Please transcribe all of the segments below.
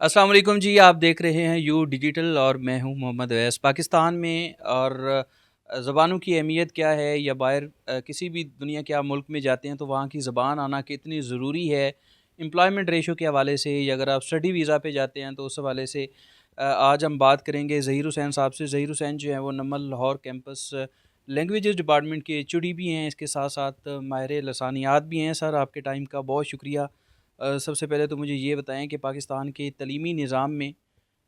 अस्सलाम वालेकुम जी, आप देख रहे हैं यू डिजिटल और मैं हूं मोहम्मद अवैस। पाकिस्तान में और ज़बानों की अहमियत क्या है या बाहर किसी भी दुनिया के आप मुल्क में जाते हैं तो वहाँ की ज़बान आना कितनी ज़रूरी है, एम्प्लॉयमेंट रेशो के हवाले से या अगर आप स्टडी वीज़ा पे जाते हैं तो उस हवाले से आज हम बात करेंगे ज़हीर हुसैन साहब से। ज़हीर हुसैन जो है वो नमल लाहौर कैंपस लैंग्वेजेस डिपार्टमेंट के एचओडी भी हैं, इसके साथ साथ माहिर लसानियात भी हैं। सर, आपके टाइम का बहुत शुक्रिया। सबसे पहले तो मुझे ये बताएँ कि पाकिस्तान के तलीमी निज़ाम में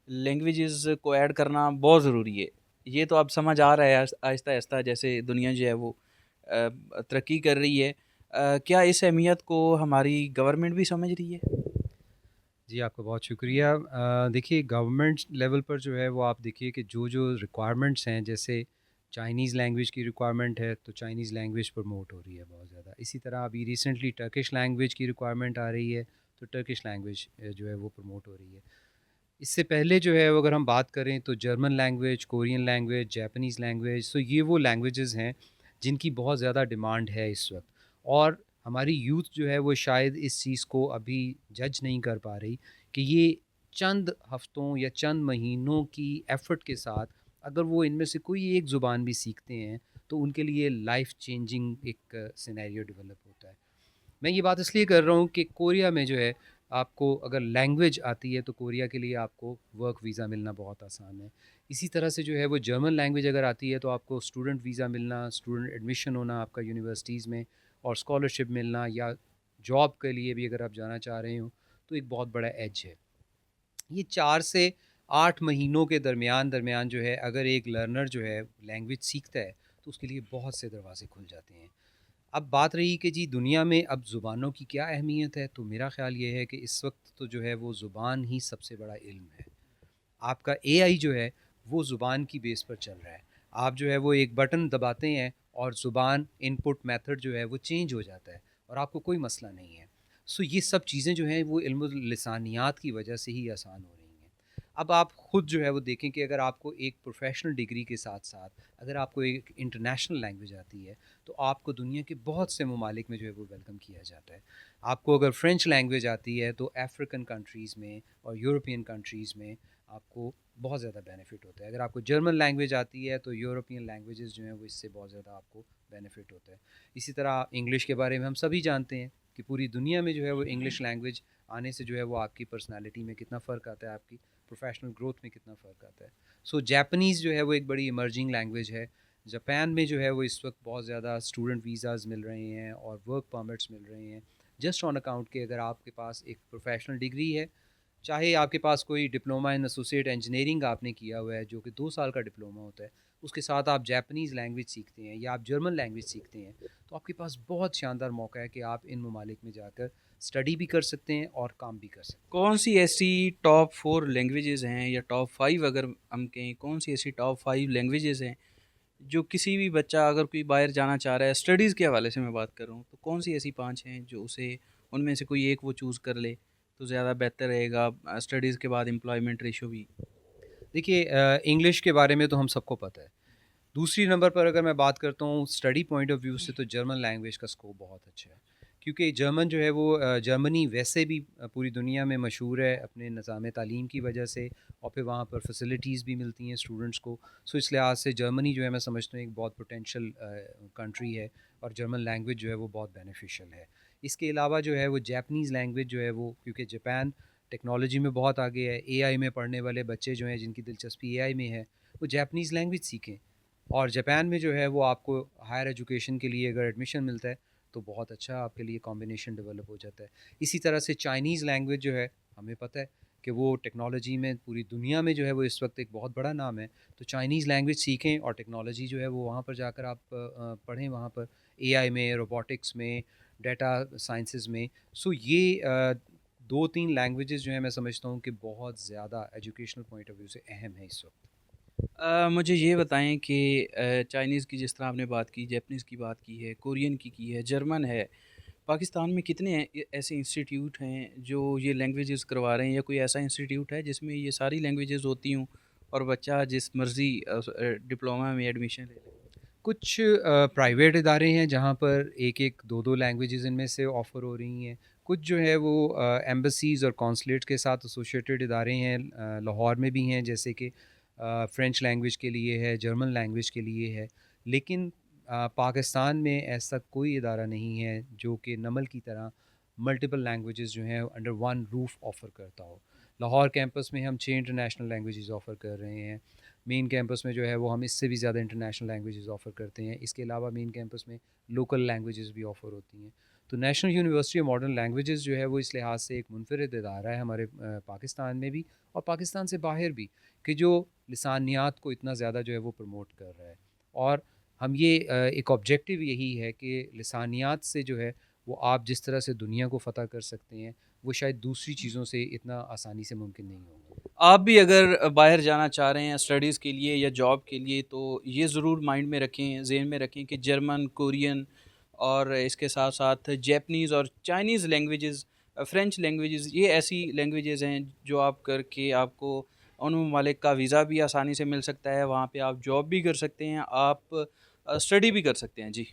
लैंग्वेजेस को ऐड करना बहुत ज़रूरी है। ये तो अब समझ आ रहा है आहिस्ता-आहिस्ता जैसे दुनिया जो है वो तरक्की कर रही है। क्या इस अहमियत को हमारी गवर्नमेंट भी समझ रही है? जी, आपका बहुत शुक्रिया। देखिए गवर्नमेंट लेवल पर जो है वो आप देखिए कि जो रिक्वायरमेंट्स हैं, जैसे चाइनीज़ लैंग्वेज की रिक्वायरमेंट है तो चाइनीज़ लैंग्वेज प्रमोट हो रही है बहुत ज़्यादा। इसी तरह अभी रिसेंटली टर्किश लैंग्वेज की रिक्वायरमेंट आ रही है तो टर्किश लैंग्वेज जो है वो प्रमोट हो रही है। इससे पहले जो है वो अगर हम बात करें तो German language, Korean language, Japanese language, तो ये वो लैंग्वेजेज़ हैं जिनकी बहुत ज़्यादा डिमांड है इस वक्त। और हमारी यूथ जो है वो शायद इस चीज़ को अभी जज नहीं कर पा रही कि ये चंद हफ्तों या चंद महीनों की एफ़र्ट के साथ अगर वो इनमें से कोई एक ज़ुबान भी सीखते हैं तो उनके लिए लाइफ चेंजिंग एक सिनेरियो डेवलप होता है। मैं ये बात इसलिए कर रहा हूँ कि कोरिया में जो है आपको अगर लैंग्वेज आती है तो कोरिया के लिए आपको वर्क वीज़ा मिलना बहुत आसान है। इसी तरह से जो है वो जर्मन लैंग्वेज अगर आती है तो आपको स्टूडेंट वीज़ा मिलना, स्टूडेंट एडमिशन होना आपका यूनिवर्सिटीज़ में और स्कॉलरशिप मिलना या जॉब के लिए भी अगर आप जाना चाह रहे हो तो एक बहुत बड़ा एज है। ये 4 से 8 महीनों के दरमियान जो है अगर एक लर्नर जो है लैंग्वेज सीखता है तो उसके लिए बहुत से दरवाज़े खुल जाते हैं। अब बात रही कि जी दुनिया में अब ज़ुबानों की क्या अहमियत है, तो मेरा ख़्याल ये है कि इस वक्त तो जो है वो ज़ुबान ही सबसे बड़ा इल्म है। आपका एआई जो है वो ज़ुबान की बेस पर चल रहा है। आप जो है वो एक बटन दबाते हैं और ज़ुबान इनपुट मेथड जो है वो चेंज हो जाता है और आपको कोई मसला नहीं है। सो ये सब चीज़ें जो हैं वो इल्मुल लिसानियात की वजह से ही आसान हो रही हैं। अब आप खुद जो है वो देखें कि अगर आपको एक प्रोफ़ेशनल डिग्री के साथ-साथ अगर आपको एक इंटरनेशनल लैंग्वेज आती है, तो आपको दुनिया के बहुत से ममालिक में जो है वो वेलकम किया जाता है। आपको अगर फ्रेंच लैंग्वेज आती है तो अफ्रीकन कंट्रीज़ में और यूरोपियन कंट्रीज़ में आपको बहुत ज़्यादा बेनिफिट होता है। अगर आपको जर्मन लैंग्वेज आती है तो यूरोपियन लैंग्वेजेज़ जो हैं वो इससे बहुत ज़्यादा आपको बेनिफिट होता है। इसी तरह इंग्लिश के बारे में हम सभी जानते हैं कि पूरी दुनिया में जो है वो इंग्लिश लैंग्वेज आने से जो है वो आपकी पर्सनैलिटी में कितना फ़र्क आता है, आपकी प्रोफेशनल ग्रोथ में कितना फ़र्क आता है। सो जापानीज़ जो है वो एक बड़ी इमर्जिंग लैंग्वेज है। जापान में जो है वो इस वक्त बहुत ज़्यादा स्टूडेंट वीज़ाज़ मिल रहे हैं और वर्क परमिट्स मिल रहे हैं, जस्ट ऑन अकाउंट के अगर आपके पास एक प्रोफेशनल डिग्री है, चाहे आपके पास कोई डिप्लोमा इन एसोसिएट इंजीनियरिंग आपने किया हुआ है जो कि 2 साल का डिप्लोमा होता है, उसके साथ आप जापानीज़ लैंग्वेज सीखते हैं या आप जर्मन लैंग्वेज सीखते हैं, तो आपके पास बहुत शानदार मौका है कि आप इन ममालिक में जाकर स्टडी भी कर सकते हैं और काम भी कर सकते हैं। कौन सी ऐसी टॉप 4 लैंग्वेजेस हैं या टॉप 5 अगर हम कहें, कौन सी ऐसी टॉप 5 लैंग्वेजेस हैं जो किसी भी बच्चा अगर कोई बाहर जाना चाह रहा है, स्टडीज़ के हवाले से मैं बात कर रहा हूँ, तो कौन सी ऐसी 5 हैं जो उसे उनमें से कोई एक वो चूज़ कर ले तो ज़्यादा बेहतर रहेगा, स्टडीज़ के बाद एम्प्लॉयमेंट रेशो भी? देखिए इंग्लिश के बारे में तो हम सबको पता है। दूसरी नंबर पर अगर मैं बात करता हूँ स्टडी पॉइंट ऑफ व्यू से तो जर्मन लैंग्वेज का स्कोप बहुत अच्छा है। क्योंकि जर्मन जो है वो जर्मनी वैसे भी पूरी दुनिया में मशहूर है अपने निज़ाम तालीम की वजह से और फिर वहाँ पर फैसिलिटीज़ भी मिलती हैं स्टूडेंट्स को। सो इस लिहाज से जर्मनी जो है मैं समझता हूँ एक बहुत पोटेंशियल कंट्री है और जर्मन लैंग्वेज जो है वो बहुत बेनिफिशियल है। इसके अलावा जो है वो जैपनीज़ लैंग्वेज जो है वो क्योंकि जापान टेक्नोलॉजी में बहुत आगे है, एआई में पढ़ने वाले बच्चे जो हैं जिनकी दिलचस्पी एआई में है, वो जैपनीज़ लैंग्वेज सीखें। और जापान में जो है वो आपको हायर एजुकेशन के लिए अगर एडमिशन मिलता है तो बहुत अच्छा आपके लिए कॉम्बिनेशन डेवलप हो जाता है। इसी तरह से चाइनीज़ लैंग्वेज जो है हमें पता है कि वो टेक्नोलॉजी में पूरी दुनिया में जो है वो इस वक्त एक बहुत बड़ा नाम है। तो चाइनीज़ लैंग्वेज सीखें और टेक्नोलॉजी जो है वो वहाँ पर जाकर आप पढ़ें वहाँ पर एआई में, रोबोटिक्स में, डेटा साइंसेज़ में। सो ये 2-3 लैंग्वेजेज़ जो हैं मैं समझता हूँ कि बहुत ज़्यादा एजुकेशनल पॉइंट ऑफ व्यू से अहम है इस वक्त। मुझे ये बताएँ कि चाइनीज़ की जिस तरह आपने बात की, जैपनीज़ की बात की की है, जर्मन है। पाकिस्तान में कितने ऐसे इंस्टीट्यूट हैं जो ये लैंग्वेजेस करवा रहे हैं या कोई ऐसा इंस्टीट्यूट है जिसमें ये सारी लैंग्वेजेस होती हों और बच्चा जिस मर्ज़ी डिप्लोमा में एडमिशन ले ले? कुछ प्राइवेट इदारे हैं जहाँ पर 1-1, 2-2 लैंग्वेजेज़ इनमें से ऑफ़र हो रही हैं। कुछ जो है वो एम्बसीज़ और कॉन्सुलेट के साथ एसोसिएटेड इदारे हैं, लाहौर में भी हैं, जैसे कि फ़्रेंच लैंग्वेज के लिए है, जर्मन लैंग्वेज के लिए है। लेकिन पाकिस्तान में ऐसा कोई इदारा नहीं है जो कि नमल की तरह मल्टीपल लैंग्वेजेस जो हैं अंडर वन रूफ़ ऑफ़र करता हो। लाहौर कैंपस में हम 6 इंटरनेशनल लैंग्वेजेस ऑफ़र कर रहे हैं। मेन कैंपस में जो है वो हम इससे भी ज़्यादा इंटरनेशनल लैंग्वेजेस ऑफ़र करते हैं। इसके अलावा मेन कैंपस में लोकल लैंग्वेजेस भी ऑफ़र होती हैं। तो national university of modern languages जो है वो इस लिहाज से एक मुनफरद इदारा है हमारे पाकिस्तान में भी और पाकिस्तान से बाहर भी, कि जो लिसानियात को इतना ज़्यादा जो है वो प्रमोट कर रहा है। और हम ये एक ऑब्जेक्टिव यही है कि लिसानियात से जो है वो आप जिस तरह से दुनिया को फ़तह कर सकते हैं, वो शायद दूसरी चीज़ों से इतना आसानी से मुमकिन नहीं होगा। आप भी अगर बाहर जाना चाह रहे हैं स्टडीज़ के लिए या जॉब के लिए तो ये ज़रूर माइंड में रखें, ज़हन में रखें कि जर्मन, कोरियन और इसके साथ-साथ जैपनीज़ और चाइनीज़ लैंग्वेजेज़ फ्रेंच लैंग्वेजेज़ ये ऐसी लैंग्वेजेज़ हैं जो आप करके आपको उन ममालिक का वीज़ा भी आसानी से मिल सकता है, वहाँ पे आप जॉब भी कर सकते हैं, आप स्टडी भी कर सकते हैं। जी।